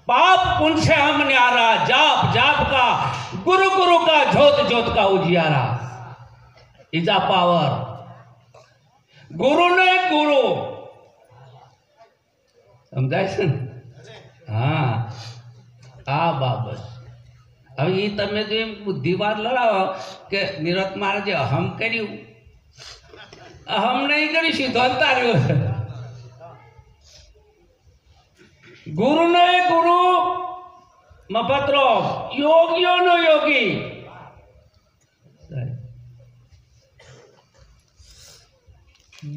पाप पुण्य से हम न्यारा, जाप जाप का, गुरु गुरु का, ज्योत ज्योत का उजियारा। Is a power. गुरु ने गुरु समझाय છે ને? હા આ બાબત હવે એ તમે જો એમ બુદ્ધિવાર લડાવો કે નિરત મહારાજે અહમ કર્યું, અહમ નહીં કર્યું, સિદ્ધાંત આવ્યો છે। गुरु ने गुरु मफतरो, योगियों नो योगी।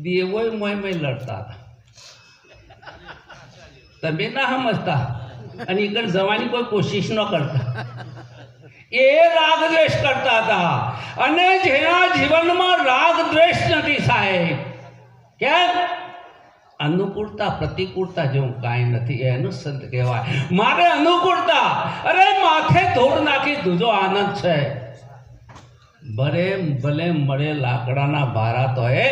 देवो मोह में लड़ता था, तभी ना समझता અને ઈકડ જવાની કોઈ કોશિશ ન કરતા। એ રાગ દ્વેષ કરતા હતા અને જેના જીવનમાં રાગ દ્વેષ નથી સાહેબ, કેમ? अनुकूलता प्रतिकूलता जो काई नहीं एनु संत कहवाय। मारे अनुकूलता, अरे माथे धूल नाखी दूजो आनंद छे। भले भले मळे लाकडाना भारा तो है,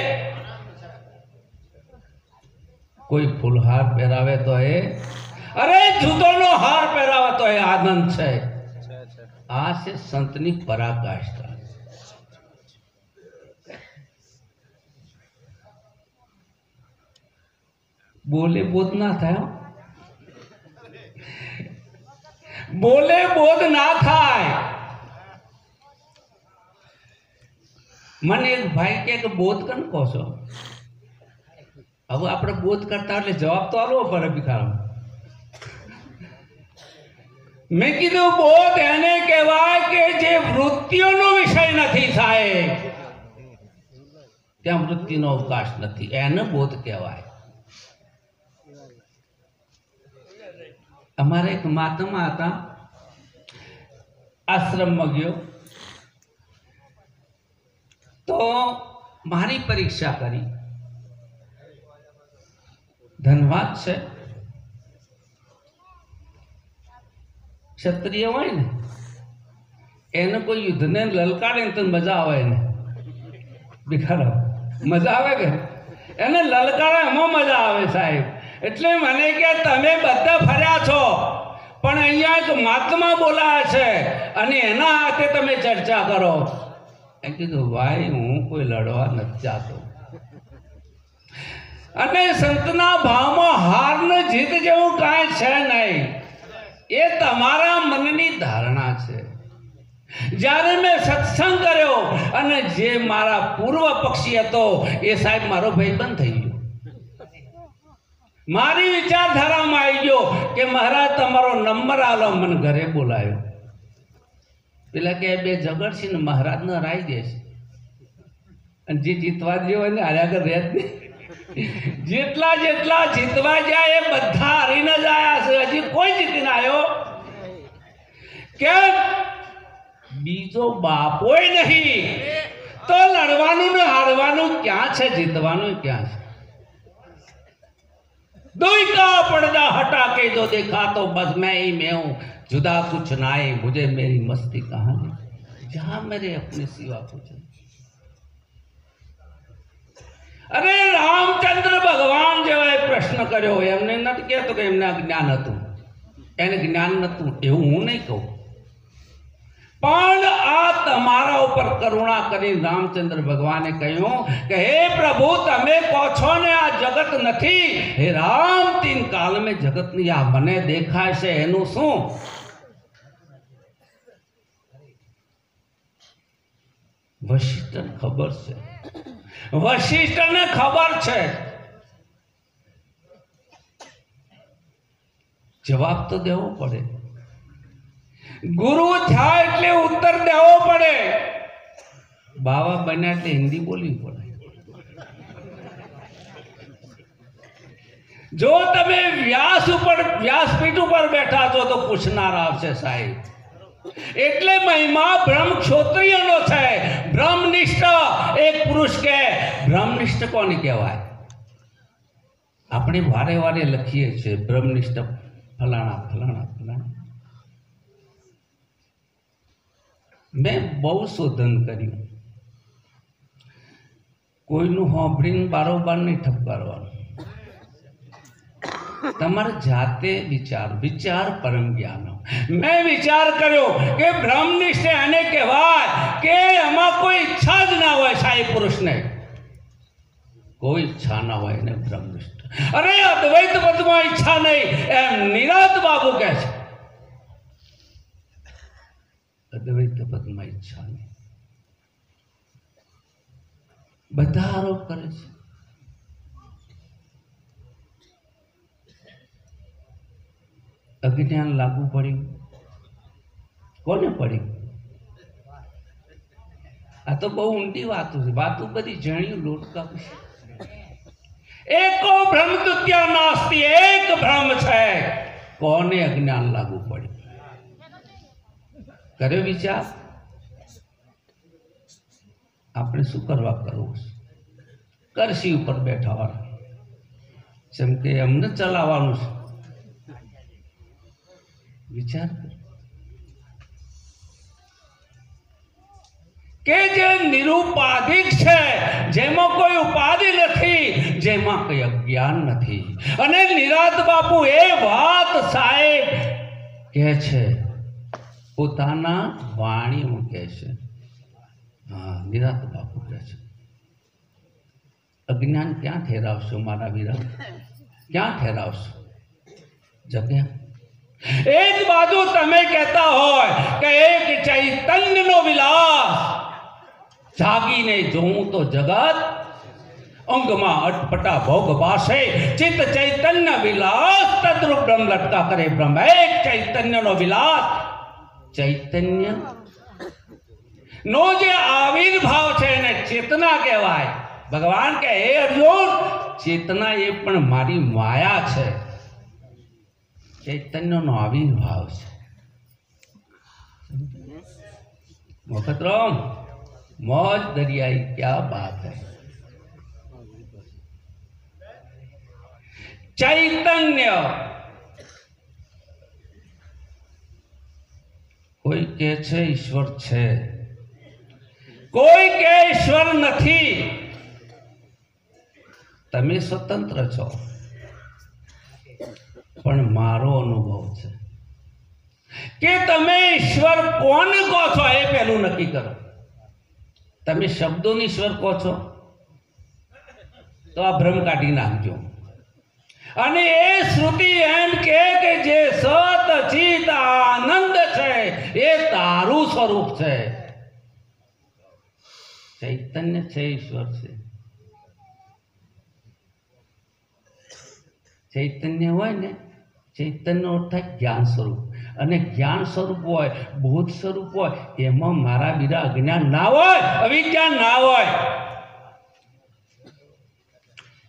कोई फूलहार पहरावे तो है, अरे जूतोनो हार पहरावे तो है, आनंद छे। आ से संतनी पराकाष्ठा। बोले बोध ना था, बोले बोध ना थाय। मन एक भाई के बोध कन કહો છો? હવે આપણે બોધ કરતા એટલે જવાબ તો આલવો પડે ભિખારો। મેં કીધું બોધ એને કહેવાય કે જે વૃત્તિઓનો વિષય નથી સાહેબ, ત્યાં વૃત્તિનો અવકાશ નથી, એને બોધ કહેવાય। अमारे एक महात्मा था, आश्रम में गयो तो मारी परीक्षा करी। धनवाद से क्षत्रिय होय ने एने कोई युद्ध ने ललकारे तो मजा आवे ने भिखारो मजा आवे के एने ललकारे एमो मजा आवे साहेब। એટલે મને કે તમે બધા ફર્યા છો પણ અહીંયા એક મહાત્મા બોલાયા છે અને એના હાથે તમે ચર્ચા કરો। એ કીધું ભાઈ હું કોઈ લડવા નથી જાતો અને સંતના ભાવમાં હાર ને જીત જેવું કાંઈ છે નહીં, એ તમારા મનની ધારણા છે। જ્યારે મેં સત્સંગ કર્યો અને જે મારા પૂર્વ પક્ષી હતો એ સાહેબ મારો ભાઈબંધ થઈ ગયો। मारी विचारधारा में आई गयो कि महाराज तमारो नंबर आलो, मन घरे बोलायो। पेला के बे झगड़शी ने महाराज ने हराई देशे अने जे जीतवा जेवो ने हार्या कर रहत नहीं। जेटला जेटला जीतवा जाए बधा हरीने ज आया छे, हजी कोई जीतीने आयो के बीजो बापोय नहीं, तो लड़वानुं ने हारवानुं क्या छे, जीतवानुं क्या छे? दुई का पर्दा हटा के जो देखा तो बस मैं ही मैं हूं, जुदा कुछ ना आए, मुझे मेरी मस्ती कहां है, जहां मेरे अपने सिवा कुछ नहीं। अरे रामचंद्र भगवान जो है प्रश्न कर्यो एमने नहीं कहतो कि एमने ज्ञान हतुं, एने ज्ञान नतुं एवुं हूँ नहीं कहूं, पण आ तमारा ऊपर करुणा करी रामचंद्र भगवाने कह्युं कि हे प्रभु तमे कहो छो ने आ जगत नथी, हे राम तीन काल में जगत नहीं आ मने देखाय छे एनुं शुं? वशिष्ठ ने खबर छे, वशिष्ठ ने खबर छे, जवाब तो देवो पड़े। गुरु था એટલે उत्तर देवो पड़े, बाबा बन्या એટલે हिंदी बोलवी पड़े। जो तमे व्यासपीठ पर बैठा छो तो पूछनार आवशे साहेब। एटले महिमा ब्रह्म क्षत्रियनो छे, ब्रह्मनिष्ठ एक पुरुष के ब्रह्मनिष्ठ कोने कहेवाय? आपणे वारे वारे लखीए छे ब्रह्मनिष्ठ फलाणा फलाणा फलाणा। मैं बहु शोधन कर्યું, कोईનું સાંભળીને બારોબાર નહીં ઠપકારવાનું। તમારે જાતે વિચાર પરમ જ્ઞાન। મેં વિચાર કર્યો કે બ્રહ્મનિષ્ઠ એને કહેવાય કે એમાં કોઈ ઈચ્છા જ ના હોય। સાઈ પુરુષને કોઈ ઈચ્છા ના હોય એને બ્રહ્મનિષ્ઠ। અરે અદ્વૈત પદમાં ઈચ્છા નહીં એમ નિરાંત બાબુ કહે છે। અદ્વૈત પદમાં ઈચ્છા નહીં, બધા આરોપ કરે છે। અજ્ઞાન લાગુ પડ્યું કોને પડ્યું? આ તો બહુ ઊંડી વાતો છે, વાતો બધી જણ્યું લોટકા એકો ભ્રમ દ્વિતીય નાસ્તિ, એક ભ્રમ છે। કોને અજ્ઞાન લાગુ પડ્યું? કર્યો વિચાર? આપણે શું કરવા કરવું? કરશી ઉપર બેઠા વાળા જેમ કે અમને ચલાવવાનું છે। વિચાર કે જે નિરુપાધિક છે, જેમાં કોઈ ઉપાધિ નથી, જેમાં કોઈ અજ્ઞાન નથી। અને નિરાંત બાપુ એ વાત સાહેબ કહે છે, પોતાના વાણીમાં કહે છે। હા, નિરાંત બાપુ કહે છે, અજ્ઞાન ક્યાં ઠેરાવશો મારા વીરા? ક્યાં ઠેરાવશો? જગ્યા एक बाजू तमे कहता हो कि एक चैतन्य नो विलास जागीने जोऊं तो जगत अंगमा अटपटा भोग बासे चित चैतन्य विलास तद्रुप ब्रह्म लटका करे ब्रह्म। एक चैतन्य नो विलास, चैतन्य नो जे आविर्भाव छे ने चेतना कहेवाय। भगवान के हे अर्जुन, चेतना ये पण मारी माया छे, चैतन्य नो आविर्भाव है। मोहतरम मौज दरियाई, क्या बात है। चैतन्य कोई के छे ईश्वर छे, कोई के ईश्वर नहीं। तमे स्वतंत्र छो, पण मारो अनुभव है कि तमे ईश्वर कोण को छो ए पहलू नक्की करो। तमे शब्दों ने ईश्वर को छो तो आ भ्रम काढी नाखजो। अने ए श्रुति एम के जे सत चित आनंद छे ए तारू स्वरूप छे, चैतन्य छे, ईश्वर छे। चैतन्य होय ने, चैतन्य अर्थात ज्ञान स्वरूप, અને જ્ઞાન સ્વરૂપ હોય, બોધ સ્વરૂપ હોય, એમાં મારા બીરા અજ્ઞાન ના હોય, અવિદ્યા ના હોય।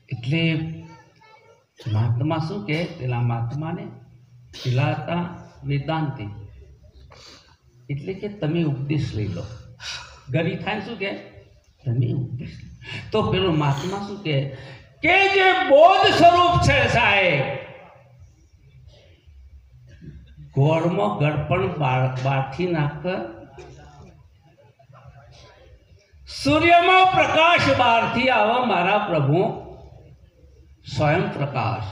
એટલે મહાત્મા શું કહે? પેલા મહાત્માને પેલા હતા વેદાંતી, એટલે કે તમે ઉપદેશ લઈ લો। ગરી થાય શું કે તમે ઉપદેશ લો। તો પેલો મહાત્મા શું કહે કે જે બોધ સ્વરૂપ છે સાહેબ, ગોળમાં ગળપણ બારથી નાખ, સૂર્યમાં પ્રકાશ બહારથી આવે મારા પ્રભુ સ્વયં પ્રકાશ।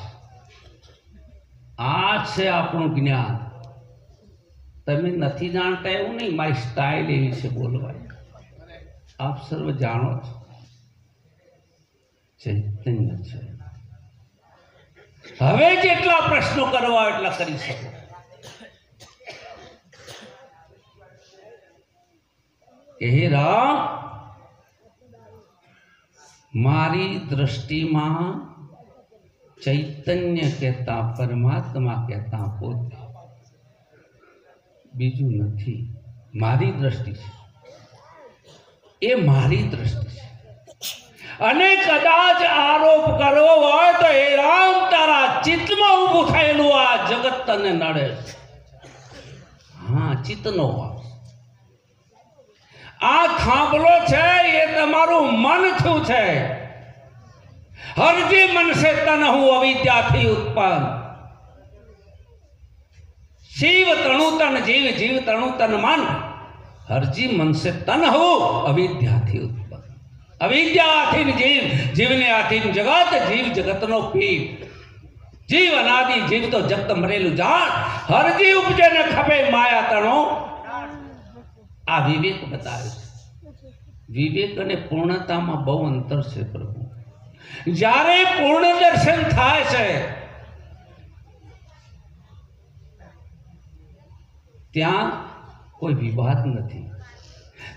આ છે આપણું જ્ઞાન। તમે નથી જાણતા એવું નહીં, મારી સ્ટાઇલ એવી છે બોલવાની, આપ સર્વ જાણો છો। ચૈતન્ય છે। હવે જેટલા પ્રશ્નો કરવા એટલા કરી શકો। हे राम, मारी दृष्टि में चैतन्य कहता परमात्मा कहता पोते बीजू नहीं। मारी दृष्टि है, ये मारी दृष्टि है। अने कदाच आरोप करवो होय तो हे राम, तारा चित्त में ऊभू थयेलू आ जगत तने नड़े। हाँ, चित्त नो आ थांभलो छे ये तमारू मन थू छे। हरजी मन से तन हूँ अविद्या थी उत्पन्न। शिव तणु तन जीव, जीव तणु तन मन। हरजी मन से तन हूँ अविद्या थी उत्पन्न। अविद्या आथीन जीव, जीव ने आथीन जगत, जीव जगत नो पीठ। जीव अनादि जीव तो जगत मरेलू जान हर जीव उपजे ने खपे माया तणो आ विवेक बतावे विवेक अने पूर्णता में बहु अंतर है प्रभु जारे पूर्ण दर्शन थाय छे त्या कोई विवाद नहीं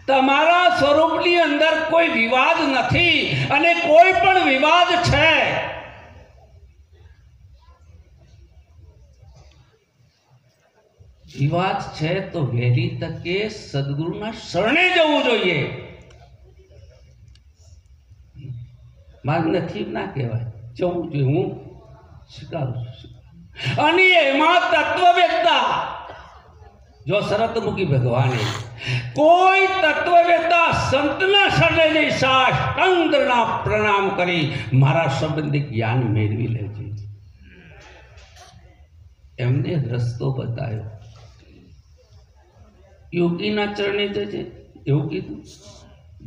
तमारा स्वरूपनी अंदर कोई विवाद नहीं अने कोई पण विवाद छे विवाद छे तो वहेली तके सद्गुरुना शरणे जवुं जोईए मार नथी ना कहेवाय जवुं जोईए हूँ स्वीकारू छुं अने एमां तत्ववेत्ता जो शरत मूकी भगवाने कोई तत्ववेत्ता संतना शरणे जई साष्टांगना प्रणाम करी मारा संबंधी ज्ञान मेळवी लेजे एमने रस्तो बतायो योगीना चरणे जजे एवुं कीधुं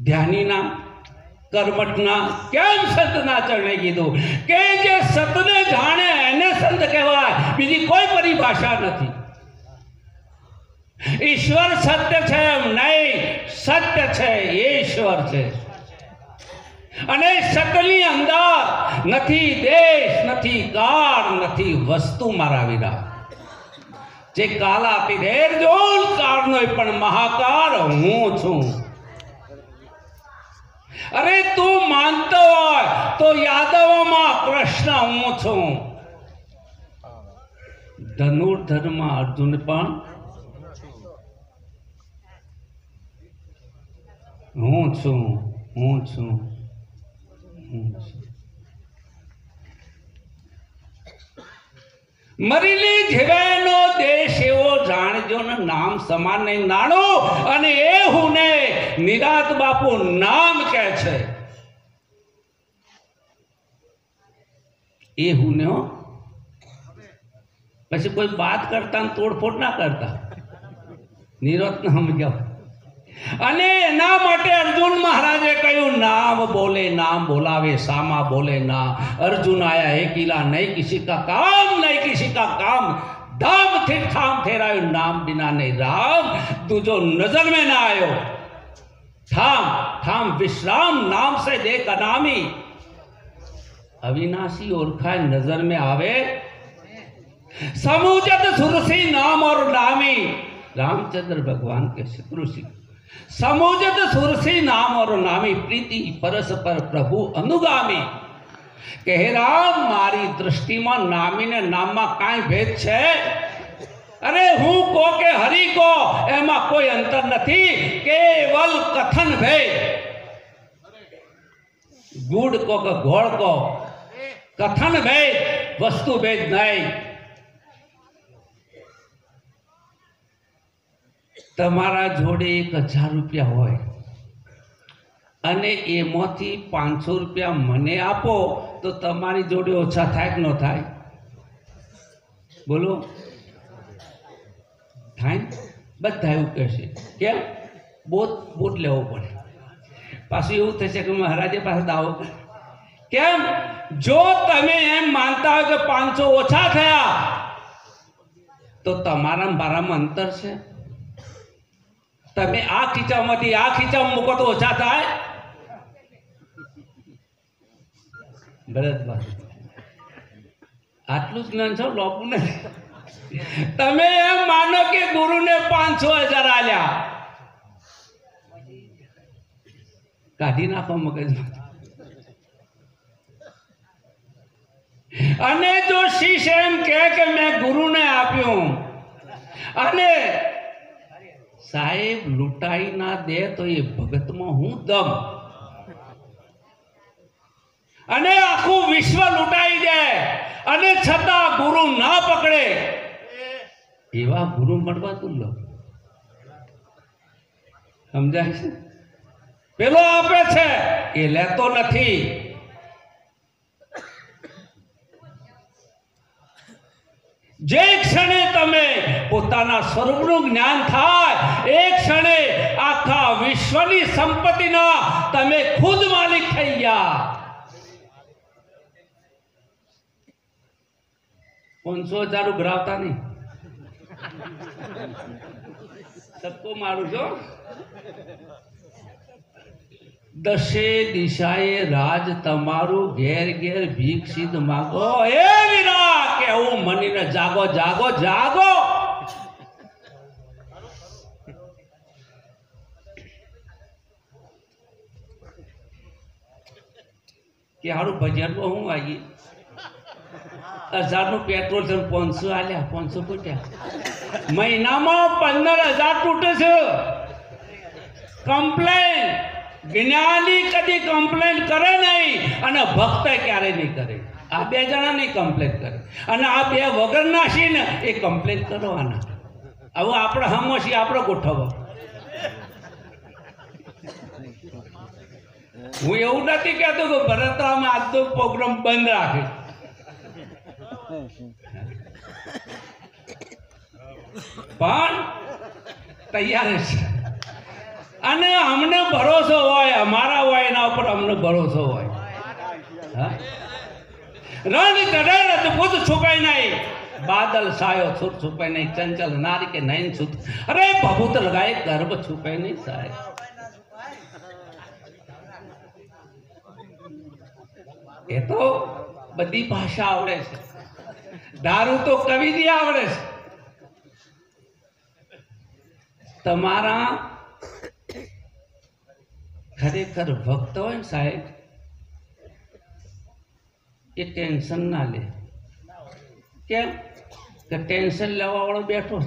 ध्यानीना कर्मठना केम संतना चरणे कीधुं के जे सतने जाणे एने संत कहेवाय बीजी कोई परिभाषा नहीं ईश्वर सत्य छे नहीं सत्य छे ईश्वर छे अने सतनी अंदर नथी देश नथी काल नथी वस्तु मारा विना जे कालातिदेर जोन कारणोय पण महाकाल हूँ छूं अरे तू मानतो होय तो यादवोमां कृष्ण हूँ छूं धनुर्धर में अर्जुन पण हूँ छूं हूँ छूं मरीली जीवेनो देश एवो जाणजो न नाम समान नहीं नाणो अने ए हुने निरात बापू नाम कहे छे ए हुने पछी कोई बात करता न तोड़फोड़ ना करता निरत न समझो अने एना माटे अर्जुन महाराजे कह्युं नाम बोले नाम बोलावे सामा बोले ना अर्जुन आया है किला नहीं किसी का काम नहीं किसी का काम दाम थे थाम ठहरायो नाम बिना नहीं राम तू जो नजर में ना आयो थाम थाम विश्राम नाम से देख अनामी अविनाशी ओरखाए नजर में आवे समुजत सुरसी नाम और नामी रामचंद्र भगवान के ऋषि समुजत सुरसी नाम और नामी प्रीति परस्पर प्रभु अनुगामी कहे राम मारी दृष्टि में नामी ने नाम में काई भेद छे अरे हूँ को के हरि को एमा कोई अंतर नहीं केवल कथन भेद गुड़ को के घोड़ को कथन भेद वस्तु भेद नहीं तमारा जोड़े 1000 रुपया होय अने एमांथी 500 रुपया मने आपो तो तमारी जोड़े ओछा थाय के न थाय बोलो थाय बधा एवुं कहेशे केम बोट लेवो पड़े पाछुं एवुं थशे के महाराजे पासे दावो केम जो तमे एम मानता हो के 500 ओछा थया तो तमारा मारामां अंतर छे तमे आ खीचामांथी आ खीचामां मूको तो ओछा थाय भरतभाई आटलू ज्ञान छो लोपू नहीं तमे एम मानो कि गुरु ने 500,000 आल्या काढी नाखो मगज अने जो शिष्य एम कहे कि मैं गुरु ने आप्यूं अने साहेब लूटाई ना दे तो ये भगत में हूँ दम अने आखू विश्व लूटाई जाए अने छता गुरु ना पकड़े एवा गुरु मळवा तुल्लो समजाय छे पेलो आपे छे ए लेतो नथी जे क्षणे तमे पोताना स्वरूपनुं ज्ञान थाय एक क्षणे आखा विश्वनी संपत्तिना तमे खुद मालिक थई गया 500,000 ઉઘરાવતા નહીં, સબકો મારું છો. દશે દિશાએ રાજ તમારું, ઘેર ઘેર ભીખ સિદ્ધ માગો. હે વીરા કેવું મનીને જાગો જાગો જાગો. કે હારું બજારમાં હું આવી 1000 નું પેટ્રોલ છે, 500 આલ્યા, 500 ખૂટ્યા. મહિનામાં 15,000 તૂટે છે. કમ્પ્લેન જ્ઞાની કદી કમ્પ્લેન કરે નહીં અને ભક્ત ક્યારે નહીં કરે. આ બે જણા નહીં કમ્પ્લેન કરે અને આ બે વગરના છે ને એ કમ્પ્લેન કરવાના. હવે આપણે હમોશી આપણે ગોઠવો. હું એવું નથી કહેતો કે ભરતરામ આજનો પ્રોગ્રામ બંધ રાખે, પણ તૈયાર છે અને અમને ભરોસો હોય, અમારા હોય એના ઉપર અમને ભરોસો હોય. રણ ચઢે રજપૂત છુપાય નહીં, બાદલ સાયો છૂટ છુપાય નહીં, ચંચલ નારી કે નયન છૂટ, અરે ભભૂત લગાય ગર્ભ છુપાય નહીં સાહેબ. એ તો બધી ભાષા આવડે છે, દારૂ તો કવિથી આવડે છે. તમારા ખરેખર ભક્ત હોય ને સાહેબ, એ ટેન્શન ના લે. કેમ કે ટેન્શન લેવા વાળો બેઠો,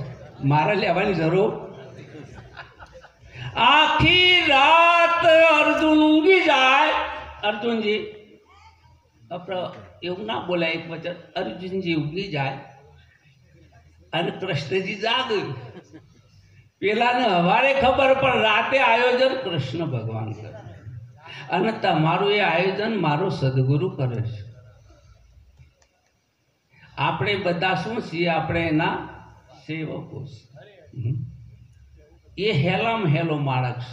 મારે લેવાની જરૂર. આખી રાત અર્જુન ઊંઘી જાય. અર્જુનજી આપણે એવું ના બોલાય એક વચન, અર્જુનજી ઊંઘી જાય અને કૃષ્ણજી જાગે. પેલાને હવારે ખબર પણ રાતે આયોજન કૃષ્ણ ભગવાન કરે અને તમારું એ આયોજન મારો સદગુરુ કરે છે. આપણે બધા શું છીએ? આપણે એના સેવકો છીએ. એ હેલામ હેલો માણસ.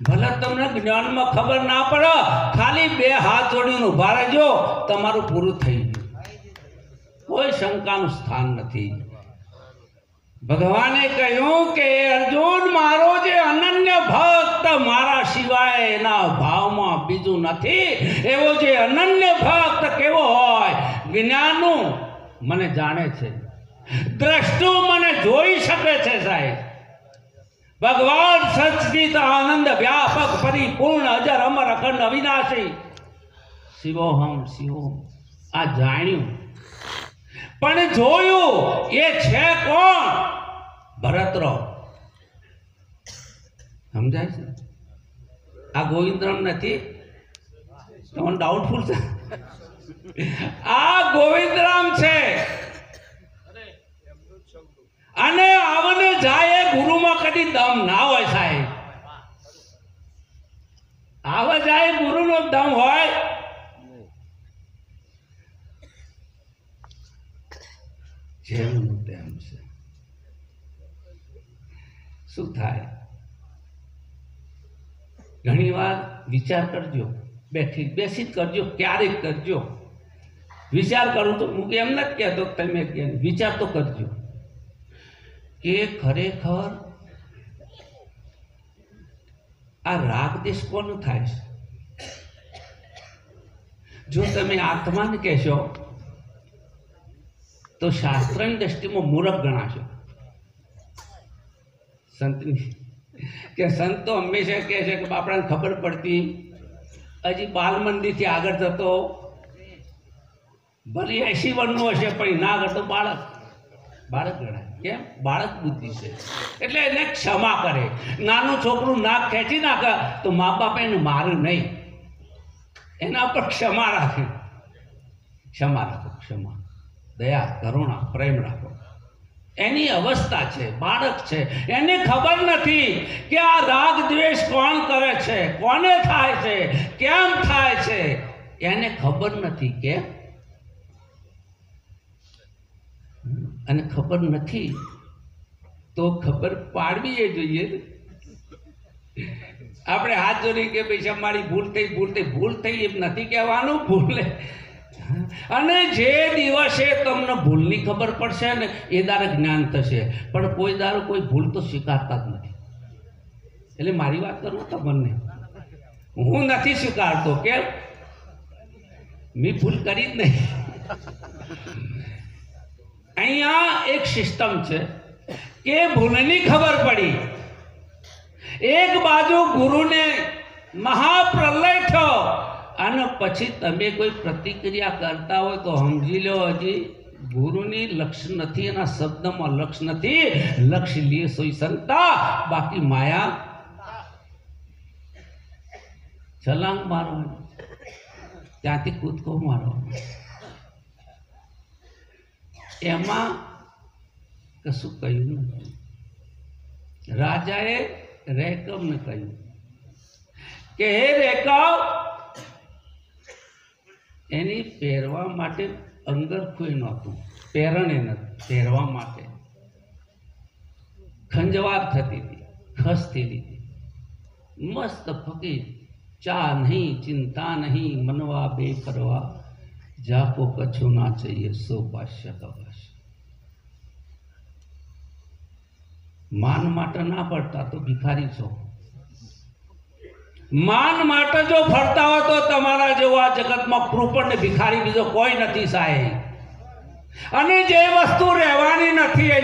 ભલે તમને જ્ઞાનમાં ખબર ના પડે, ખાલી 2 હાથ જોડીને ઉભા રહેજો, તમારું પૂરું થઈ ગયું. કોઈ શંકાનું સ્થાન નથી. ભગવાને કહ્યું કે અર્જુન, મારો જે અનન્ય ભક્ત, મારા સિવાય એના ભાવમાં બીજું નથી, એવો જે અનન્ય ભક્ત કેવો હોય? જ્ઞાનું મને જાણે છે, દ્રષ્ટુ મને જોઈ શકે છે સાહેબ. ભગવાન સચિત આનંદ વ્યાપક પરિપૂર્ણ અજર અમર અખંડ અવિનાશી શિવોહમ શિવોહમ. આ જાણ્યું પણ જોયું એ છે કોણ? ભરતરામ. સમજાય છે? આ ગોવિંદરામ નથી, તમને ડાઉટફુલ છે. આ ગોવિંદરામ છે અને આવને જાય ગુરુમાં કદી દમ ના હોય સાહેબ. આવા જાય ગુરુનો દમ હોય. જેમનું તેમ છે. શું થાય? ઘણી વાર વિચાર કરજો, બેસી કરજો, ક્યારેક કરજો. વિચાર કરું તો હું એમ નથી કહેતો તમે વિચાર તો કરજો કે ખરેખર આ રાગ દેશ કોનો થાય છે? જો તમે આત્માને કહેશો તો શાસ્ત્રની દ્રષ્ટિમાં મૂર્ખ ગણાશો. સંતની કે સંતો હંમેશા કહે છે કે બાપડાને ખબર પડતી, હજી બાલ મંદિરથી આગળ જતો ભલે 80 વર્ષનો હશે પણ ના કરતો બાળક ગણાય. કેમ? બાળક બુદ્ધિ છે એટલે એને ક્ષમા કરે. નાનું છોકરું નાક ખેંચી નાખે તો મા બાપ એને મારે નહીં, એના પર ક્ષમા રાખે. ક્ષમા રાખો, ક્ષમા, દયા, કરુણા, પ્રેમ રાખો. એની અવસ્થા છે, બાળક છે, એને ખબર નથી કે આ રાગ દ્વેષ કોણ કરે છે, કોને થાય છે, કેમ થાય છે, એને ખબર નથી. કેમ? અને ખબર નથી તો ખબર પાડવી એ જોઈએ. આપણે હાથ જોડી કે ભાઈ મારી ભૂલ થઈ એમ નથી કહેવાનું. ભૂલ અને જે દિવસે તમને ભૂલની ખબર પડશે ને એ દારે જ્ઞાન થશે, પણ કોઈ દારો કોઈ ભૂલ તો સ્વીકારતા જ નથી. એટલે મારી વાત કરું તમને, હું નથી સ્વીકારતો. કેમ? મેં ભૂલ કરી જ નહીં. અહીંયા એક સિસ્ટમ છે કે ભૂલની ખબર પડી, એક બાજુ ગુરુને મહાપ્રલય થયો અને પછી તમે કોઈ પ્રતિક્રિયા કરતા હોય તો સમજી લો હજી ગુરુની લક્ષ્ય નથી, એના શબ્દમાં લક્ષ્ય નથી. લક્ષ્ય લીએ સોઈ સંતા, બાકી માયા છલાંગ મારવાની, ત્યાંથી કૂદકો મારવાનો. એમાં કશું કહ્યું નથી. રાજાએ રેકમને કહ્યું કે હે રેકમ, એની પહેરવા માટે અંગરખું નહોતું, પહેરણે નથી, પહેરવા માટે ખંજવાર થતી હતી, ખસતી હતી. મસ્ત ફકીર, चा नहीं चिंता नहीं मनवा बेपरवा, जाको कछु ना चाहिए सो पाश्य कवश. માન માટે ના પડતા તો ભિખારી છો. માન માટે જો ફરતા હોય તો તમારા જેવો આ જગતમાં કૃપણ ને ભિખારી બીજો કોઈ નથી સાહેબ. અને જે વસ્તુ રહેવાની નથી એની